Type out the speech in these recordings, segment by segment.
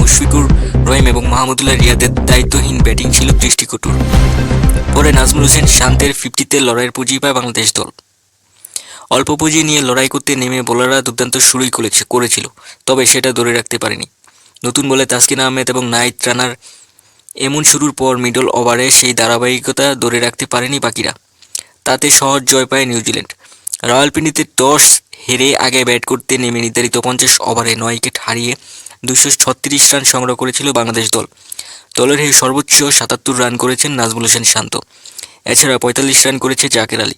মুশফিকুর রহিম এবং মাহমুদুল্লাহ রিয়াদের দায়িত্বহীন ব্যাটিং ছিল দৃষ্টিকটু। পরে নাজমুল হোসেন শান্তের 50-তে লড়াইয়ের পুঁজি পায় বাংলাদেশ দল। অল্প পুঁজি নিয়ে লড়াই করতে নেমে বোলাররা দুর্দান্ত শুরুই করেছিল, তবে সেটা ধরে রাখতে পারেনি। নতুন বলে তাসকিন আহমেদ এবং নাহিদ রানার এমন শুরুর পর মিডল ওভারে সেই ধারাবাহিকতা ধরে রাখতে পারেনি বাকিরা। তাতে সহজ জয় পায় নিউজিল্যান্ড। রাওয়ালপিন্ডিতে টস হেরে আগে ব্যাট করতে নেমে নির্ধারিত 50 ওভারে 9 উইকেট হারিয়ে 236 রান সংগ্রহ করেছিল বাংলাদেশ দল। দলের হয়ে সর্বোচ্চ 77 রান করেছেন নাজমুল হোসেন শান্ত। এছাড়া 45 রান করেছে জাকের আলী।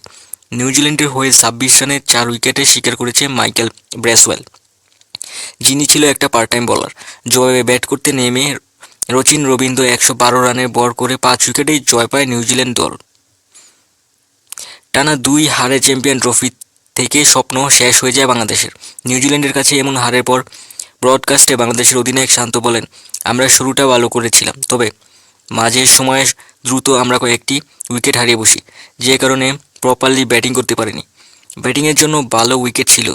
নিউজিল্যান্ডের হয়ে 26 রানে 4 উইকেটে শিকার করেছে মাইকেল ব্রেসওয়েল, যিনি ছিল একটা পার্ট টাইম বোলার। জবাবে ব্যাট করতে নেমে রচিন রবীন্দ্র 112 রানে বর করে 5 উইকেটেই জয় পায় নিউজিল্যান্ড দল। টানা 2 হারে চ্যাম্পিয়ন ট্রফি থেকে স্বপ্ন শেষ হয়ে যায় বাংলাদেশের। নিউজিল্যান্ডের কাছে এমন হারের পর ব্রডকাস্টে বাংলাদেশের অধিনায়ক শান্ত বলেন, আমরা শুরুটা ভালো করেছিলাম, তবে মাঝের সময়ে দ্রুত আমরা কয়েকটি উইকেট হারিয়ে বসি, যে কারণে প্রপারলি ব্যাটিং করতে পারিনি। ব্যাটিংয়ের জন্য ভালো উইকেট ছিল,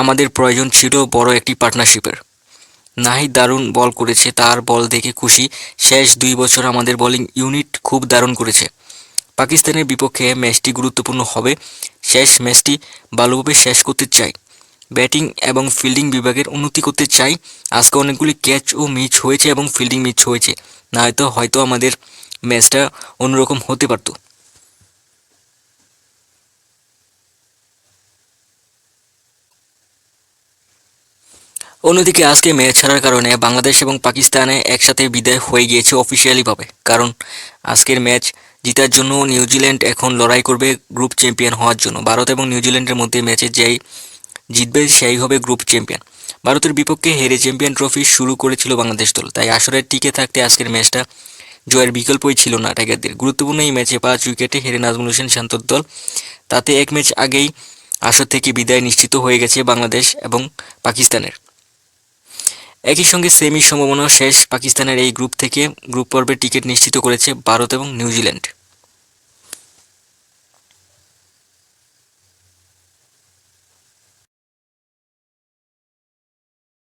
আমাদের প্রয়োজন ছিল বড় একটি পার্টনারশিপের। নাহিদ দারুণ বল করেছে, তার বল দেখে খুশি। শেষ 2 বছর আমাদের বোলিং ইউনিট খুব দারুণ করেছে। পাকিস্তানের বিপক্ষে ম্যাচটি গুরুত্বপূর্ণ হবে। শেষ ম্যাচটি ভালোভাবে শেষ করতে চাই। ব্যাটিং এবং ফিল্ডিং বিভাগের উন্নতি করতে চাই। আজকে অনেকগুলি ক্যাচ ও মিস হয়েছে এবং ফিল্ডিং মিস হয়েছে, না হয়তো আমাদের ম্যাচটা অন্যরকম হতে পারত। অন্যদিকে আজকে ম্যাচ হারার কারণে বাংলাদেশ এবং পাকিস্তানে একসাথে বিদায় হয়ে গিয়েছে অফিসিয়ালিভাবে। কারণ আজকের ম্যাচ জেতার জন্য নিউজিল্যান্ড এখন লড়াই করবে গ্রুপ চ্যাম্পিয়ন হওয়ার জন্য। ভারত এবং নিউজিল্যান্ডের মধ্যে ম্যাচে যেই জিতবে সেই হবে গ্রুপ চ্যাম্পিয়ন। ভারতের বিপক্ষে হেরে চ্যাম্পিয়ন ট্রফি শুরু করেছিল বাংলাদেশ দল, তাই আসরে টিকে থাকতে আজকের ম্যাচটা জয়ের বিকল্পই ছিল না টাইগারদের। গুরুত্বপূর্ণ এই ম্যাচে 5 উইকেটে হেরে নাজমুল হোসেন শান্তর দল। তাতে এক ম্যাচ আগেই আসর থেকে বিদায় নিশ্চিত হয়ে গেছে বাংলাদেশ এবং পাকিস্তানের। একই সঙ্গে সেমির সম্ভাবনা শেষ। পাকিস্তানের এই গ্রুপ থেকে গ্রুপ পর্বের টিকিট নিশ্চিত করেছে ভারত এবং নিউজিল্যান্ড।